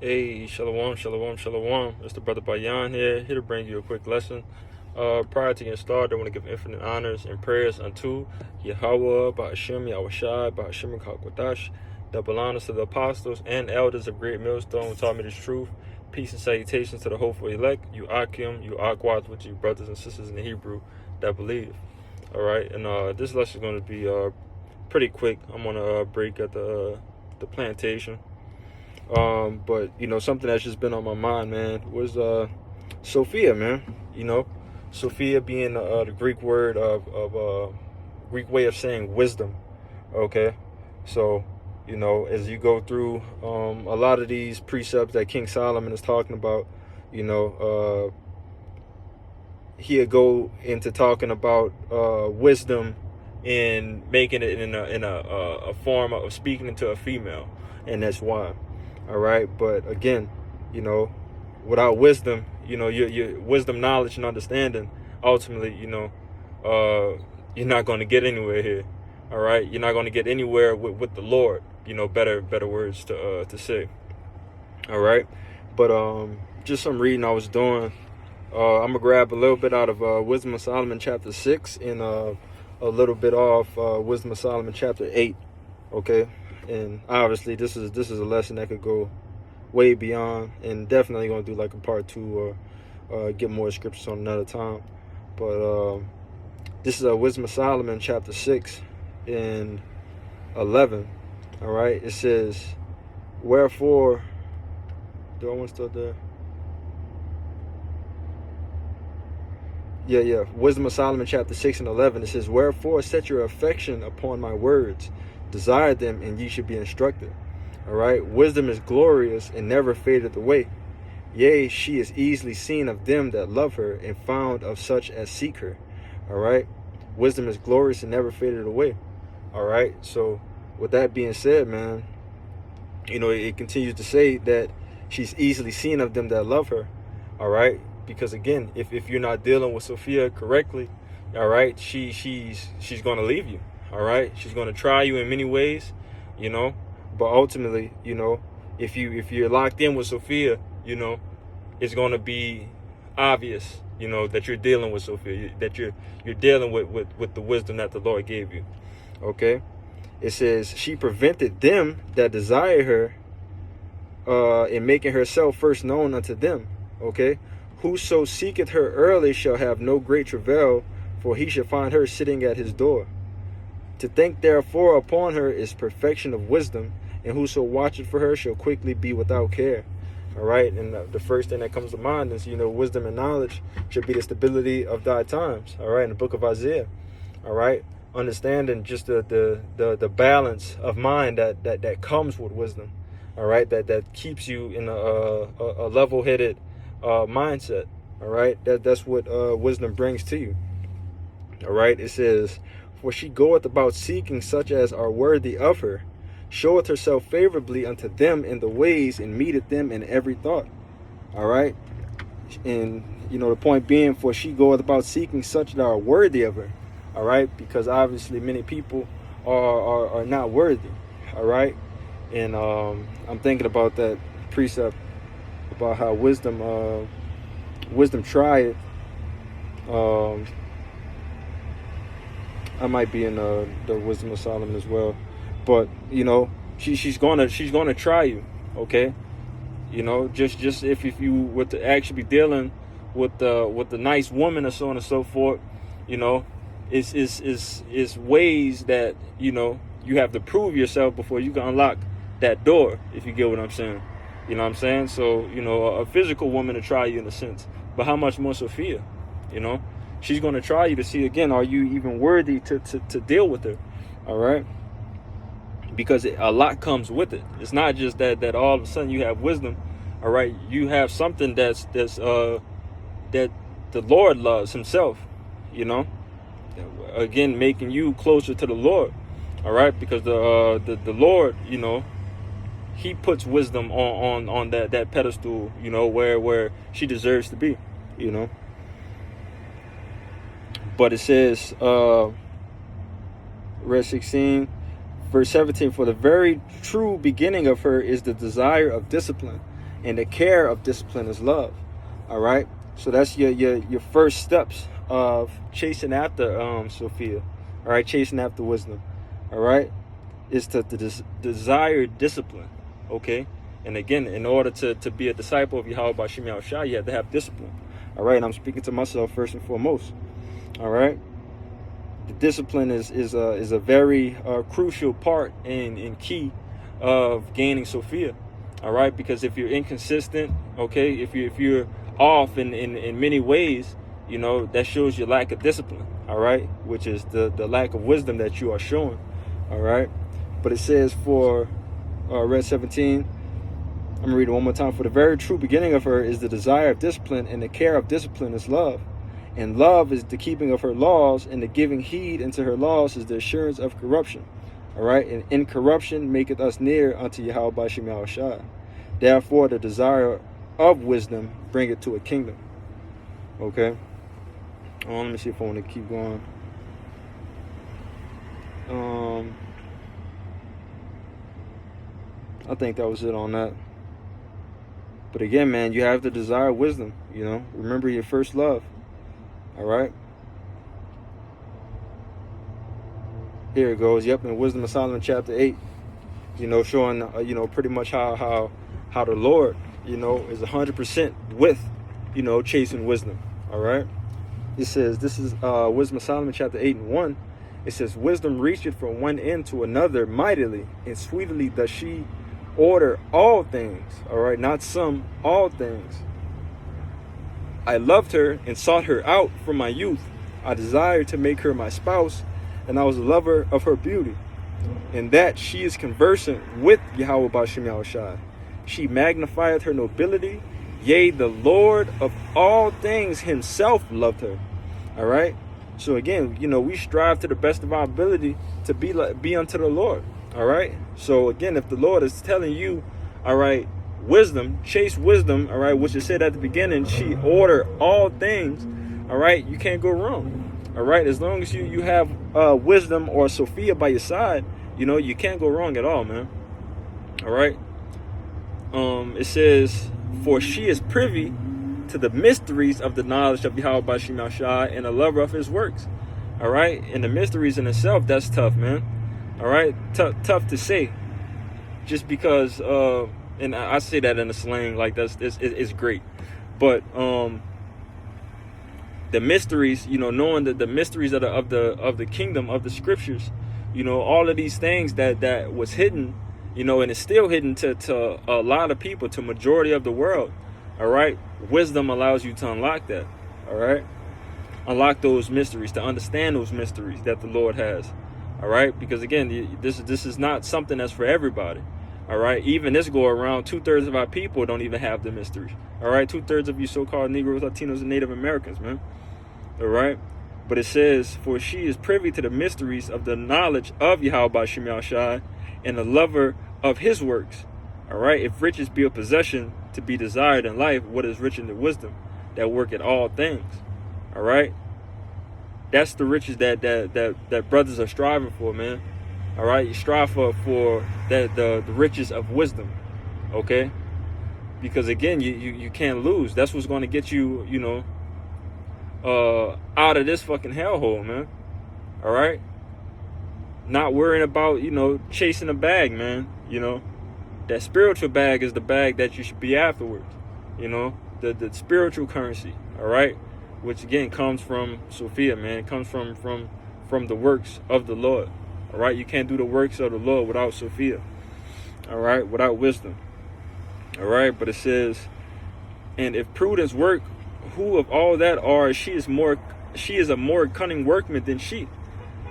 Hey, shalom, shalom, shalom. It's the brother Bayan here to bring you a quick lesson. Prior to getting started, I want to give infinite honors and prayers unto Yahweh, Ba'ashem, Yahushai, Ba'ashem, Kakwadash, double honors to the apostles and elders of Great Millstone who taught me this truth. Peace and salutations to the hopeful elect, you Akim, you Akwad, with you brothers and sisters in the Hebrew that believe. All right, and this lesson is going to be pretty quick. I'm going to break at the plantation. But something that's just been on my mind, man, was Sophia, man. Sophia being the Greek word of Greek way of saying wisdom. Okay, so as you go through a lot of these precepts that King Solomon is talking about, he'll go into talking about wisdom and making it in a form of speaking into a female, and that's why. All right, but again, without wisdom, your wisdom, knowledge, and understanding, ultimately, you're not going to get anywhere here. All right, you're not going to get anywhere with the Lord. Better words to say. All right, but just some reading I was doing. I'm gonna grab a little bit out of Wisdom of Solomon chapter 6 and a little bit off Wisdom of Solomon chapter 8. Okay. And obviously this is a lesson that could go way beyond, and definitely going to do like a part 2 or get more scriptures on another time. But this is Wisdom of Solomon chapter 6 and 11. All right, it says, wherefore, do I want to start there? Yeah. Wisdom of Solomon chapter 6 and 11. It says, wherefore set your affection upon my words, desire them, and ye should be instructed. All right, wisdom is glorious and never fadeth away. Yea, she is easily seen of them that love her, and found of such as seek her. All right, wisdom is glorious and never fadeth away. All right, so with that being said, man, it continues to say that she's easily seen of them that love her. All right, because again, if you're not dealing with Sophia correctly, all right, she's going to leave you. All right, she's going to try you in many ways, but ultimately, if you're locked in with Sophia, it's going to be obvious, that you're dealing with Sophia, that you're dealing with the wisdom that the Lord gave you. Okay, it says she prevented them that desire her, in making herself first known unto them. Okay, whoso seeketh her early shall have no great travail, for he shall find her sitting at his door. To think therefore upon her is perfection of wisdom, and whoso watcheth for her shall quickly be without care. All right, and the first thing that comes to mind is, wisdom and knowledge should be the stability of thy times. All right, in the book of Isaiah. All right, understanding just the balance of mind that comes with wisdom. All right, that keeps you in a level-headed mindset. All right, that's what wisdom brings to you. All right, it says, for she goeth about seeking such as are worthy of her, showeth herself favorably unto them in the ways, and meeteth them in every thought. All right, and the point being, for she goeth about seeking such that are worthy of her. All right, because obviously many people are not worthy. All right, and I'm thinking about that precept about how wisdom trieth. I might be in the Wisdom of Solomon as well, but she's gonna try you. Okay, just if you were to actually be dealing with the nice woman or so on and so forth, it's ways that you have to prove yourself before you can unlock that door, if you get what I'm saying. You know what I'm saying? So a physical woman to try you in a sense, but how much more Sophia? She's going to try you to see, again, are you even worthy to deal with her? All right? Because a lot comes with it. It's not just that all of a sudden you have wisdom. All right? You have something that the Lord loves himself, Again, making you closer to the Lord. All right? Because the Lord, he puts wisdom on that pedestal, where she deserves to be, But it says, verse 16, verse 17, for the very true beginning of her is the desire of discipline, and the care of discipline is love. All right. So that's your first steps of chasing after Sophia. All right, chasing after wisdom. All right, is to desire discipline. Okay, and again, in order to be a disciple of Yahweh Bashim Yahushua, you have to have discipline. All right, and I'm speaking to myself first and foremost. All right, the discipline is a very crucial part and key of gaining Sophia. All right, because if you're inconsistent, okay, if you're off in many ways, you know, that shows your lack of discipline. All right, which is the lack of wisdom that you are showing. All right, but it says for red 17, I'm gonna read it one more time. For the very true beginning of her is the desire of discipline, and the care of discipline is love, and love is the keeping of her laws, and the giving heed unto her laws is the assurance of corruption. All right, and incorruption maketh us near unto Yahweh Bashim Yahushua. Therefore the desire of wisdom bringeth to a kingdom. Okay, let me see if I want to keep going. I think that was it on that. But again, man, you have to desire wisdom. You know, remember your first love. All right. Here it goes. Yep, in Wisdom of Solomon, chapter 8. You know, showing you know, pretty much how the Lord, you know, is 100% with, you know, chasing wisdom. All right. It says, this is Wisdom of Solomon, chapter 8 and 1. It says, wisdom reacheth from one end to another mightily, and sweetly does she order all things. All right, not some, all things. I loved her and sought her out from my youth. I desired to make her my spouse, and I was a lover of her beauty. And that she is conversant with Yahweh Bashim Yahushua. She magnifieth her nobility. Yea, the Lord of all things himself loved her. All right. So again, you know, we strive to the best of our ability to be unto the Lord. All right. So again, if the Lord is telling you, all right, wisdom, chase wisdom, all right, which is said at the beginning, she order all things. All right. You can't go wrong. All right. As long as you have wisdom or Sophia by your side, you know, you can't go wrong at all, man. All right. It says, for she is privy to the mysteries of the knowledge of Yahweh Bashim Yahushua and a lover of his works. All right. And the mysteries in itself, that's tough, man. All right. Tough to say. Just because, and I say that in a slang, like it's great. But the mysteries, you know, knowing that the mysteries of the kingdom, of the scriptures, you know, all of these things that was hidden, you know, and it's still hidden to a lot of people, to majority of the world. All right. Wisdom allows you to unlock that. All right. Unlock those mysteries, to understand those mysteries that the Lord has. All right. Because again, this is not something that's for everybody. All right. Even this go around, 2/3 of our people don't even have the mysteries. All right. 2/3 of you so-called Negroes, Latinos, and Native Americans, man. All right. But it says, for she is privy to the mysteries of the knowledge of Yahweh Bashim Yahushua and the lover of his works. All right. If riches be a possession to be desired in life, what is richer than wisdom that work at all things? All right. That's the riches that brothers are striving for, man. All right. You strive for the riches of wisdom. Okay. Because again, you can't lose. That's what's going to get you, you know, out of this fucking hellhole, man. All right. Not worrying about, you know, chasing a bag, man. You know, that spiritual bag is the bag that you should be afterwards. You know, the spiritual currency. All right. Which again comes from Sophia, man. It comes from the works of the Lord. All right. You can't do the works of the Lord without Sophia. All right. Without wisdom. All right. But it says, and if prudence work, who of all that are, she is a more cunning workman than she.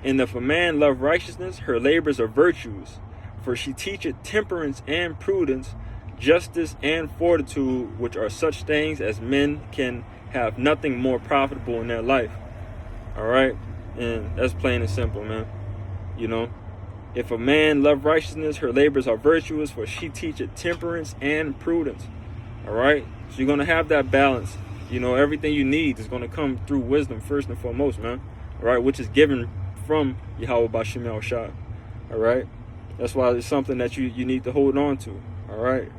And if a man love righteousness, her labors are virtues. For she teacheth temperance and prudence, justice and fortitude, which are such things as men can have nothing more profitable in their life. All right. And that's plain and simple, man. You know, if a man love righteousness, her labors are virtuous, for she teacheth temperance and prudence. All right. So you're going to have that balance. You know, everything you need is going to come through wisdom first and foremost, man. All right. Which is given from Yahweh Bashim Yahushua. All right. That's why it's something that you need to hold on to. All right.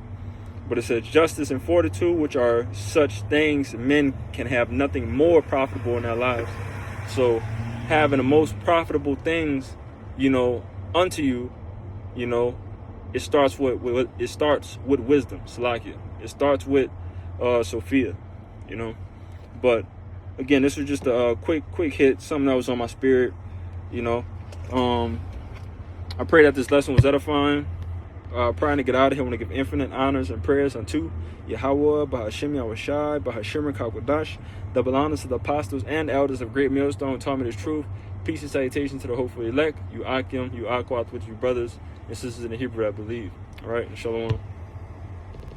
But it says justice and fortitude, which are such things men can have nothing more profitable in their lives. So having the most profitable things, unto you, it starts with wisdom, Salakia. It starts with Sophia, But again, this was just a quick hit, something that was on my spirit, I pray that this lesson was edifying. Praying to get out of here, I want to give infinite honors and prayers unto Yahweh, Bahashim Yahushai, Bahashim Kakwadash, double honors to the apostles and elders of Great Millstone who taught me this truth. Peace and salutation to the hopeful elect, you Akim, you Akwat, with you brothers and sisters in the Hebrew, I believe. All right, Shalom.